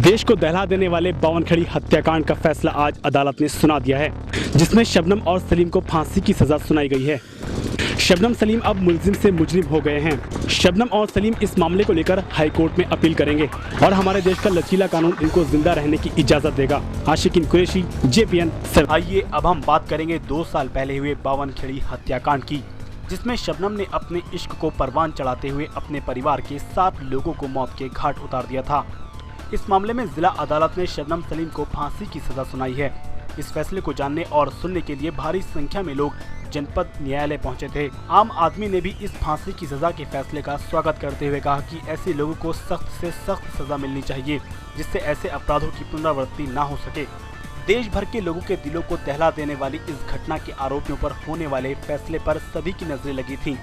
देश को दहला देने वाले बावनखेड़ी हत्याकांड का फैसला आज अदालत ने सुना दिया है, जिसमें शबनम और सलीम को फांसी की सजा सुनाई गई है। शबनम सलीम अब मुलजिम से मुजरिम हो गए हैं। शबनम और सलीम इस मामले को लेकर हाई कोर्ट में अपील करेंगे और हमारे देश का लचीला कानून इनको जिंदा रहने की इजाजत देगा। आशिकीन कुरैशी, JPN। आइए अब हम बात करेंगे 2 साल पहले हुए बावनखेड़ी हत्याकांड की, जिसमें शबनम ने अपने इश्क को परवान चढ़ाते हुए अपने परिवार के 7 लोगों को मौत के घाट उतार दिया था। इस मामले में जिला अदालत ने शबनम सलीम को फांसी की सजा सुनाई है। इस फैसले को जानने और सुनने के लिए भारी संख्या में लोग जनपद न्यायालय पहुंचे थे। आम आदमी ने भी इस फांसी की सजा के फैसले का स्वागत करते हुए कहा कि ऐसे लोगों को सख्त से सख्त सजा मिलनी चाहिए, जिससे ऐसे अपराधों की पुनरावृत्ति न हो सके। देश भर के लोगों के दिलों को दहला देने वाली इस घटना के आरोपियों पर होने वाले फैसले पर सभी की नजरें लगी थीं।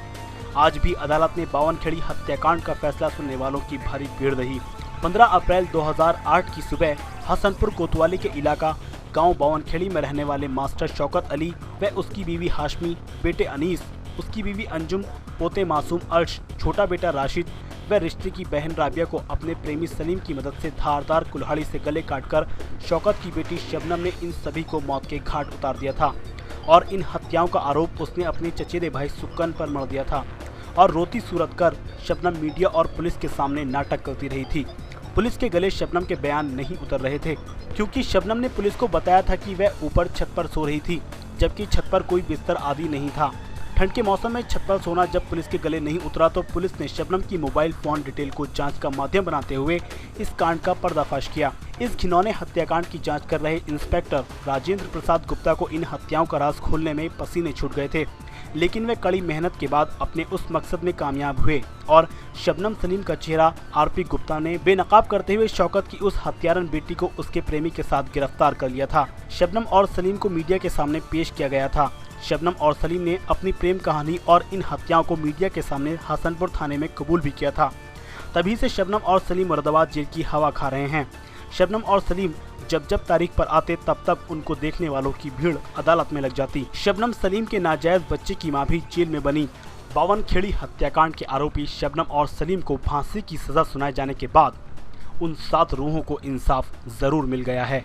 आज भी अदालत ने बावनखेड़ी हत्याकांड का फैसला सुनने वालों की भारी भीड़ रही। 15 अप्रैल 2008 की सुबह हसनपुर कोतवाली के इलाका गांव बावनखेड़ी में रहने वाले मास्टर शौकत अली व उसकी बीवी हाशमी, बेटे अनीस, उसकी बीवी अंजुम, पोते मासूम अर्श, छोटा बेटा राशिद व रिश्ते की बहन राबिया को अपने प्रेमी सलीम की मदद से धारदार कुल्हाड़ी से गले काटकर शौकत की बेटी शबनम ने इन सभी को मौत के घाट उतार दिया था और इन हत्याओं का आरोप उसने अपने चचेरे भाई सुक्कन पर मढ़ दिया था और रोती सूरत कर शबनम मीडिया और पुलिस के सामने नाटक करती रही थी। पुलिस के गले शबनम के बयान नहीं उतर रहे थे, क्योंकि शबनम ने पुलिस को बताया था कि वह ऊपर छत पर सो रही थी, जबकि छत पर कोई बिस्तर आदि नहीं था। ठंड के मौसम में छत पर सोना जब पुलिस के गले नहीं उतरा तो पुलिस ने शबनम की मोबाइल फोन डिटेल को जांच का माध्यम बनाते हुए इस कांड का पर्दाफाश किया। इस घिनौने हत्याकांड की जांच कर रहे इंस्पेक्टर राजेंद्र प्रसाद गुप्ता को इन हत्याओं का राज खोलने में पसीने छूट गए थे, लेकिन वे कड़ी मेहनत के बाद अपने उस मकसद में कामयाब हुए और शबनम सलीम का चेहरा RP गुप्ता ने बेनकाब करते हुए शौकत की उस हत्यारन बेटी को उसके प्रेमी के साथ गिरफ्तार कर लिया था। शबनम और सलीम को मीडिया के सामने पेश किया गया था। शबनम और सलीम ने अपनी प्रेम कहानी और इन हत्याओं को मीडिया के सामने हसनपुर थाने में कबूल भी किया था। तभी से शबनम और सलीम मुरादाबाद जेल की हवा खा रहे हैं। शबनम और सलीम जब तारीख पर आते तब उनको देखने वालों की भीड़ अदालत में लग जाती। शबनम सलीम के नाजायज बच्चे की मां भी जेल में बनी। बावनखेड़ी हत्याकांड के आरोपी शबनम और सलीम को फांसी की सजा सुनाए जाने के बाद उन 7 रूहों को इंसाफ जरूर मिल गया है।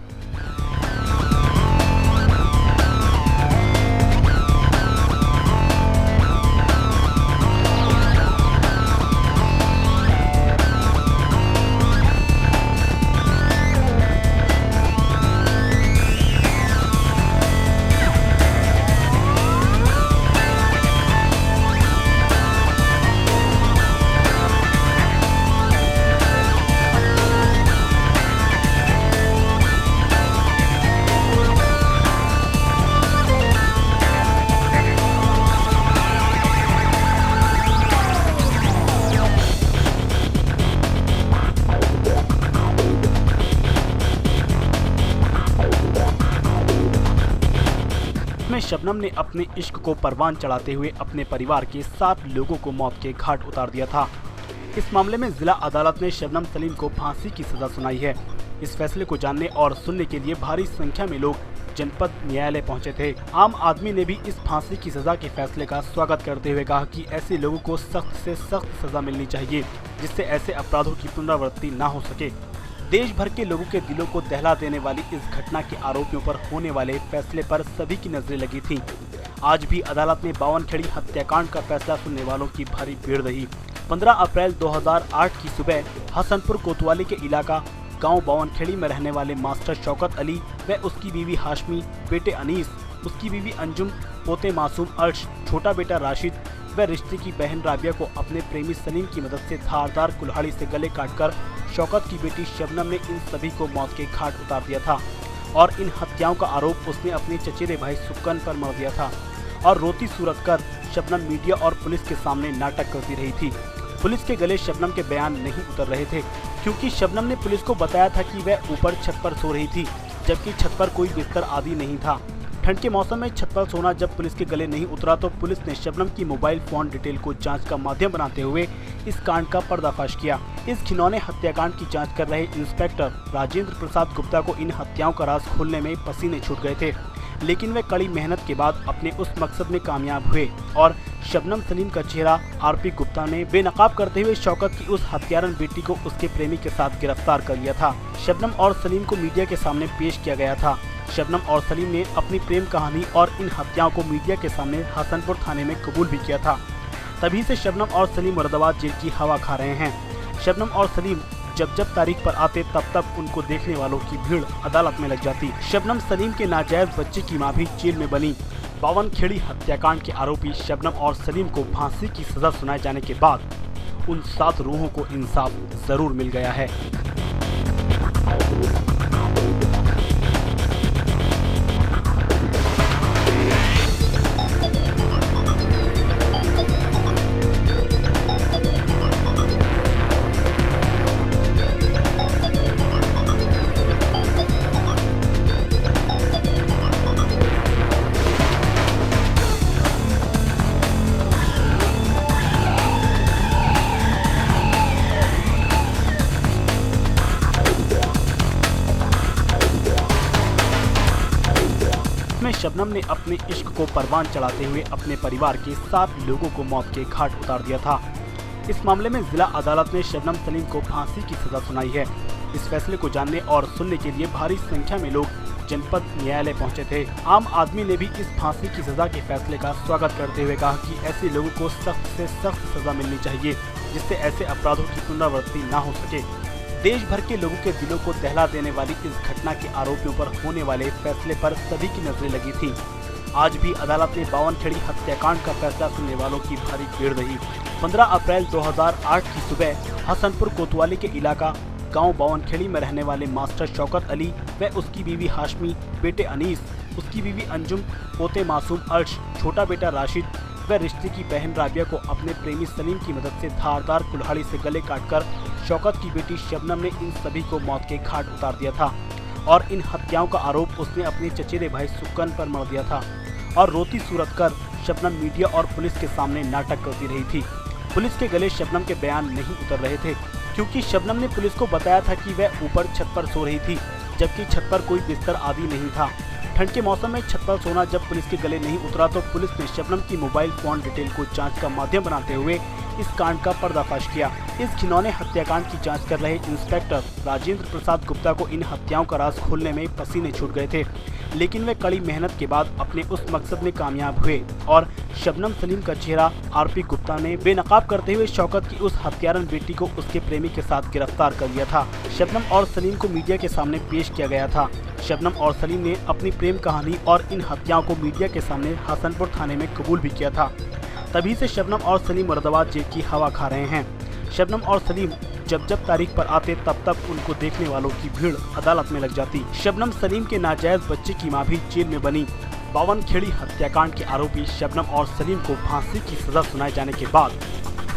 शबनम ने अपने इश्क को परवान चढ़ाते हुए अपने परिवार के 7 लोगों को मौत के घाट उतार दिया था। इस मामले में जिला अदालत ने शबनम सलीम को फांसी की सजा सुनाई है। इस फैसले को जानने और सुनने के लिए भारी संख्या में लोग जनपद न्यायालय पहुंचे थे। आम आदमी ने भी इस फांसी की सजा के फैसले का स्वागत करते हुए कहा कि ऐसे लोगों को सख्त से सख्त सजा मिलनी चाहिए, जिससे ऐसे अपराधों की पुनरावृत्ति न हो सके। देश भर के लोगों के दिलों को दहला देने वाली इस घटना के आरोपियों पर होने वाले फैसले पर सभी की नजरें लगी थीं। आज भी अदालत में बावनखेड़ी हत्याकांड का फैसला सुनने वालों की भारी भीड़ रही। 15 अप्रैल 2008 की सुबह हसनपुर कोतवाली के इलाका गांव बावनखेड़ी में रहने वाले मास्टर शौकत अली व उसकी बीवी हाशमी, बेटे अनीस, उसकी बीवी अंजुम, पोते मासूम अर्श, छोटा बेटा राशिद व रिश्ते की बहन राबिया को अपने प्रेमी सलीम की मदद से धारदार कुल्हाड़ी से गले काटकर शौकत की बेटी शबनम ने इन सभी को मौत के घाट उतार दिया था और इन हत्याओं का आरोप उसने अपने चचेरे भाई सुक्कन पर मढ़ दिया था और रोती सूरत कर शबनम मीडिया और पुलिस के सामने नाटक करती रही थी। पुलिस के गले शबनम के बयान नहीं उतर रहे थे, क्योंकि शबनम ने पुलिस को बताया था कि वह ऊपर छत पर सो रही थी, जबकि छत पर कोई बिस्तर आदि नहीं था। ठंड के मौसम में छत पर सोना जब पुलिस के गले नहीं उतरा तो पुलिस ने शबनम की मोबाइल फोन डिटेल को जांच का माध्यम बनाते हुए इस कांड का पर्दाफाश किया। इस घिनौने हत्याकांड की जांच कर रहे इंस्पेक्टर राजेंद्र प्रसाद गुप्ता को इन हत्याओं का राज खोलने में पसीने छूट गए थे, लेकिन वे कड़ी मेहनत के बाद अपने उस मकसद में कामयाब हुए और शबनम सलीम का चेहरा आरपी गुप्ता ने बेनकाब करते हुए शौकत की उस हत्यारन बेटी को उसके प्रेमी के साथ गिरफ्तार कर लिया था। शबनम और सलीम को मीडिया के सामने पेश किया गया था। शबनम और सलीम ने अपनी प्रेम कहानी और इन हत्याओं को मीडिया के सामने हसनपुर थाने में कबूल भी किया था। तभी से शबनम और सलीम मुरादाबाद जेल की हवा खा रहे हैं। शबनम और सलीम जब तारीख पर आते तब उनको देखने वालों की भीड़ अदालत में लग जाती। शबनम सलीम के नाजायज बच्चे की मां भी जेल में बनी। बावनखेड़ी हत्याकांड के आरोपी शबनम और सलीम को फांसी की सजा सुनाए जाने के बाद उन 7 रूहों को इंसाफ जरूर मिल गया है। में शबनम ने अपने इश्क को परवान चढ़ाते हुए अपने परिवार के 7 लोगों को मौत के घाट उतार दिया था। इस मामले में जिला अदालत ने शबनम सलीम को फांसी की सजा सुनाई है। इस फैसले को जानने और सुनने के लिए भारी संख्या में लोग जनपद न्यायालय पहुंचे थे। आम आदमी ने भी इस फांसी की सजा के फैसले का स्वागत करते हुए कहा कि ऐसे लोगों को सख्त से सख्त सजा मिलनी चाहिए, जिससे ऐसे अपराधों की पुनरावृत्ति न हो सके। देश भर के लोगों के दिलों को दहला देने वाली इस घटना के आरोपियों पर होने वाले फैसले पर सभी की नजरें लगी थी। आज भी अदालत में बावनखेड़ी हत्याकांड का फैसला सुनने वालों की भारी भीड़ रही। 15 अप्रैल 2008 की सुबह हसनपुर कोतवाली के इलाका गांव बावनखेड़ी में रहने वाले मास्टर शौकत अली व उसकी बीवी हाशमी, बेटे अनीस, उसकी बीवी अंजुम, पोते मासूम अर्श, छोटा बेटा राशिद व रिश्ते की बहन राबिया को अपने प्रेमी सलीम की मदद से धारदार कुल्हाड़ी से गले काटकर शौकत की बेटी शबनम ने इन सभी को मौत के घाट उतार दिया था और इन हत्याओं का आरोप उसने अपने चचेरे भाई सुक्कन पर मढ़ दिया था। और रोती सूरत कर शबनम मीडिया और पुलिस के सामने नाटक करती रही थी। पुलिस के गले शबनम के बयान नहीं उतर रहे थे, क्योंकि शबनम ने पुलिस को बताया था कि वह ऊपर छत पर सो रही थी, जबकि छत पर कोई बिस्तर आदि नहीं था। ठंड के मौसम में छत पर सोना जब पुलिस के गले नहीं उतरा तो पुलिस ने शबनम की मोबाइल फोन डिटेल को जांच का माध्यम बनाते हुए इस कांड का पर्दाफाश किया। इस घिनौने हत्याकांड की जांच कर रहे इंस्पेक्टर राजेंद्र प्रसाद गुप्ता को इन हत्याओं का राज खोलने में पसीने छूट गए थे, लेकिन वे कड़ी मेहनत के बाद अपने उस मकसद में कामयाब हुए और शबनम सलीम का चेहरा आरपी गुप्ता ने बेनकाब करते हुए शौकत की उस हत्यारन बेटी को उसके प्रेमी के साथ गिरफ्तार कर लिया था। शबनम और सलीम को मीडिया के सामने पेश किया गया था। शबनम और सलीम ने अपनी प्रेम कहानी और इन हत्याओं को मीडिया के सामने हसनपुर थाने में कबूल भी किया था। तभी से शबनम और सलीम मुरादाबाद जेल की हवा खा रहे हैं। शबनम और सलीम जब तारीख पर आते तब उनको देखने वालों की भीड़ अदालत में लग जाती। शबनम सलीम के नाजायज बच्चे की मां भी जेल में बनी। बावनखेड़ी हत्याकांड के आरोपी शबनम और सलीम को फांसी की सजा सुनाए जाने के बाद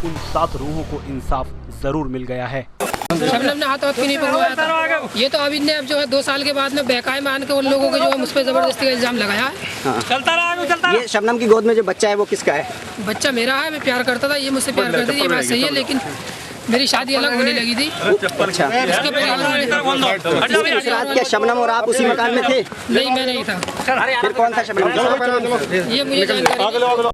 उन 7 रूहों को इंसाफ जरूर मिल गया है। शबनम ने हाथ क्यों नहीं पकड़वाया था? ये तो अभी ने अब जो है 2 साल के बाद में बहकाए मान के उन लोगों के जो है मुझ पर जबरदस्ती का इल्जाम लगाया है। हाँ। चलता ये शबनम की गोद में जो बच्चा है वो किसका है? बच्चा मेरा है, मैं प्यार करता था, ये मुझसे प्यार करती थी, ये बात सही है, लेकिन मेरी शादी अलग होने लगी थी। अच्छा, इसके पहले उस रात क्या शबनम और आप उसी मकान में थे? नहीं, मैं नहीं था। फिर कौन था शबनम? ये मुझे जानकारी